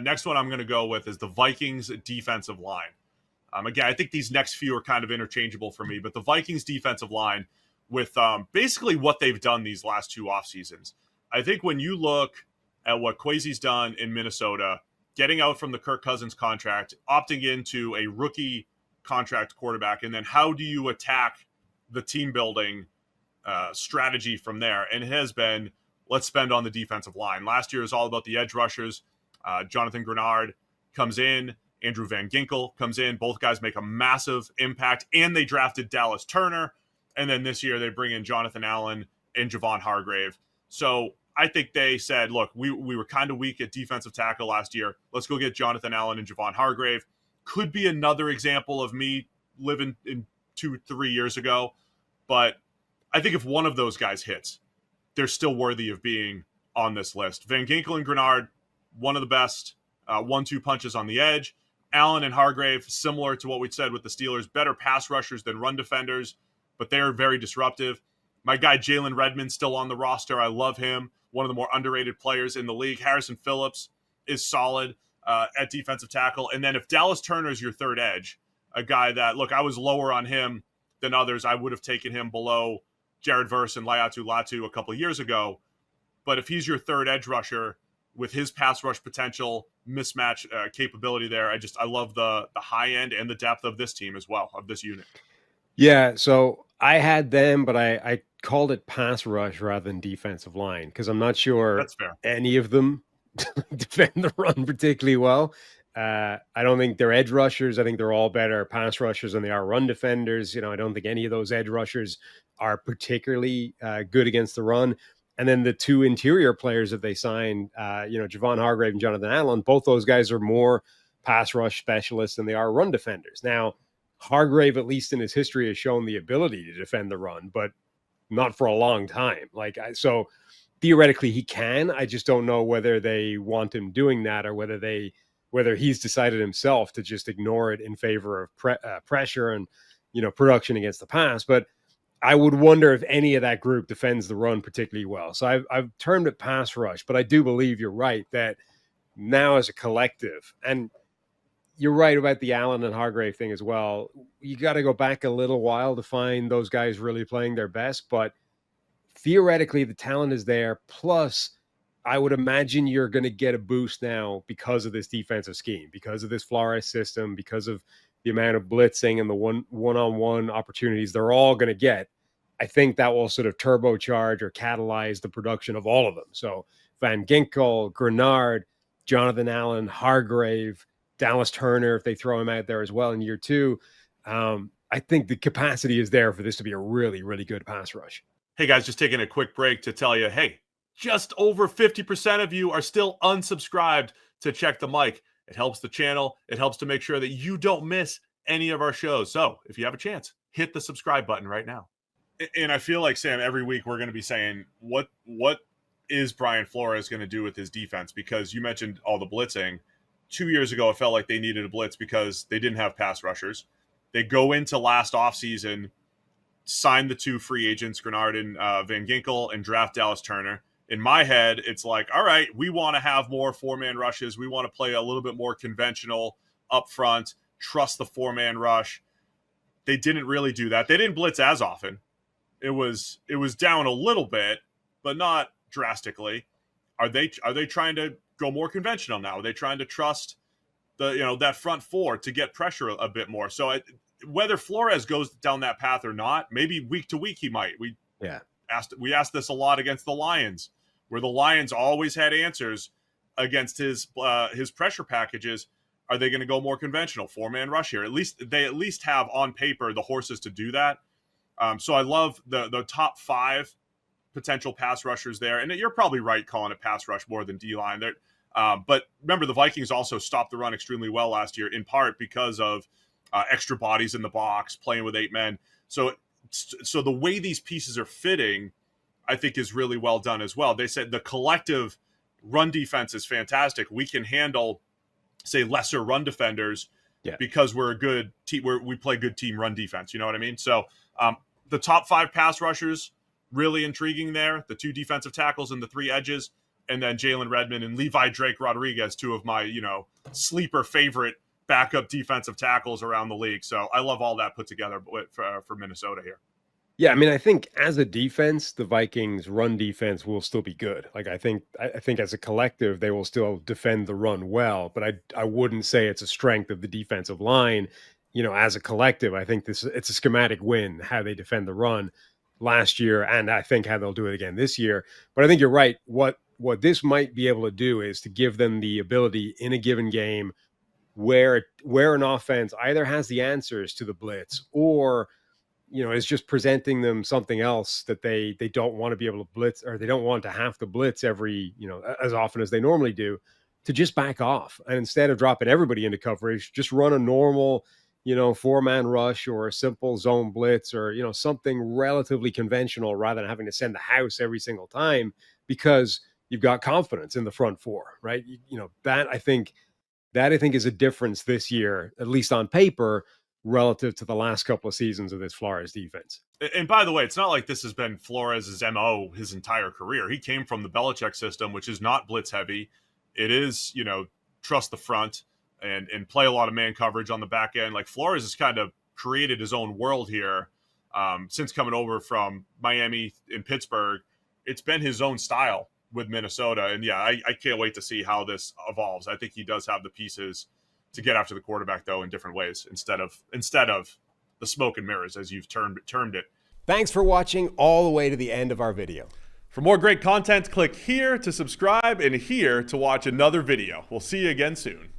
Next one I'm going to go with is the Vikings defensive line. Again, I think these next few are kind of interchangeable for me, but the Vikings defensive line with basically what they've done these last two off seasons. I think when you look at what Kwesi's done in Minnesota, getting out from the Kirk Cousins contract, opting into a rookie contract quarterback, and then how do you attack the team building strategy from there? And it has been, let's spend on the defensive line. Last year was all about the edge rushers. Jonathan Grenard comes in. Andrew Van Ginkel comes in. Both guys make a massive impact, and they drafted Dallas Turner. And then this year they bring in Jonathan Allen and Javon Hargrave. So I think they said, look, we were kind of weak at defensive tackle last year. Let's go get Jonathan Allen and Javon Hargrave. Could be another example of me living in 2-3 years ago. But I think if one of those guys hits, they're still worthy of being on this list. Van Ginkel and Grenard, one of the best 1-2 punches on the edge. Allen and Hargrave, similar to what we said with the Steelers, better pass rushers than run defenders, but they're very disruptive. My guy Jalen Redmond still on the roster. I love him. One of the more underrated players in the league. Harrison Phillips is solid at defensive tackle. And then if Dallas Turner is your third edge, a guy that, look, I was lower on him than others. I would have taken him below Jared Verse and Laiatu Latu a couple of years ago. But if he's your third edge rusher with his pass rush potential, mismatch capability there, I love the high end and the depth of this team as well, of this unit. Yeah, so I had them, but I called it pass rush rather than defensive line because I'm not sure That's fair. any of them defend the run particularly well. I don't think they're edge rushers. I think they're all better pass rushers than they are run defenders. I don't think any of those edge rushers are particularly good against the run. And then the two interior players that they signed, Javon Hargrave and Jonathan Allen, both those guys are more pass rush specialists than they are run defenders. Now, Hargrave, at least in his history, has shown the ability to defend the run, but not for a long time. So theoretically he can. I just don't know whether they want him doing that or whether he's decided himself to just ignore it in favor of pressure and, production against the pass. But I would wonder if any of that group defends the run particularly well. So I've termed it pass rush, but I do believe you're right that now as a collective, and you're right about the Allen and Hargrave thing as well. You got to go back a little while to find those guys really playing their best, but theoretically the talent is there. Plus, I would imagine you're going to get a boost now because of this defensive scheme, because of this Flores system, because of the amount of blitzing and the one-on-one opportunities they're all going to get. I think that will sort of turbocharge or catalyze the production of all of them. So Van Ginkel, Grenard, Jonathan Allen, Hargrave, Dallas Turner, if they throw him out there as well in year two. I think the capacity is there for this to be a really, really good pass rush. Hey guys, just taking a quick break to tell you, hey, just over 50% of you are still unsubscribed to Check the Mic. It helps the channel. It helps to make sure that you don't miss any of our shows. So if you have a chance, hit the subscribe button right now. And I feel like, Sam, every week we're going to be saying, what is Brian Flores going to do with his defense? Because you mentioned all the blitzing. 2 years ago, it felt like they needed a blitz because they didn't have pass rushers. They go into last offseason, sign the two free agents, Grenard and Van Ginkel, and draft Dallas Turner. In my head, it's like, all right, we want to have more four-man rushes. We want to play a little bit more conventional up front, trust the four-man rush. They didn't really do that. They didn't blitz as often. It was down a little bit, but not drastically. Are they trying to go more conventional now? Are they trying to trust that front four to get pressure a bit more? So whether Flores goes down that path or not, maybe week to week he might. We asked this a lot against the Lions, where the Lions always had answers against his pressure packages. Are they going to go more conventional, four-man rush here? They at least have on paper the horses to do that. So I love the top five potential pass rushers there. And you're probably right calling it pass rush more than D-line. But remember, the Vikings also stopped the run extremely well last year, in part because of extra bodies in the box, playing with 8 men. So the way these pieces are fitting, I think, is really well done as well. They said the collective run defense is fantastic. We can handle, say, lesser run defenders because we're a good team. We play good team run defense. You know what I mean? So the top 5 pass rushers, really intriguing there. The 2 defensive tackles and the 3 edges. and then Jalen Redmond and Levi Drake Rodriguez, two of my, sleeper favorite backup defensive tackles around the league. So I love all that put together for Minnesota here. Yeah, I mean, I think as a defense, the Vikings' run defense will still be good. Like, I think as a collective, they will still defend the run well. But I wouldn't say it's a strength of the defensive line. As a collective, I think it's a schematic win how they defend the run last year, and I think how they'll do it again this year. But I think you're right. What this might be able to do is to give them the ability in a given game where an offense either has the answers to the blitz or is just presenting them something else that they don't want to be able to blitz, or they don't want to have to blitz every, as often as they normally do, to just back off. And instead of dropping everybody into coverage, just run a normal, 4-man rush or a simple zone blitz or, something relatively conventional rather than having to send the house every single time because you've got confidence in the front four, right? That I think is a difference this year, at least on paper, relative to the last couple of seasons of this Flores defense. And by the way, it's not like this has been Flores' MO his entire career. He came from the Belichick system, which is not blitz heavy. It is, trust the front and play a lot of man coverage on the back end. Like Flores has kind of created his own world here since coming over from Miami and Pittsburgh. It's been his own style with Minnesota. And yeah, I can't wait to see how this evolves. I think he does have the pieces to get after the quarterback, though, in different ways instead of the smoke and mirrors, as you've termed it. Thanks for watching all the way to the end of our video. For more great content, click here to subscribe and here to watch another video. We'll see you again soon.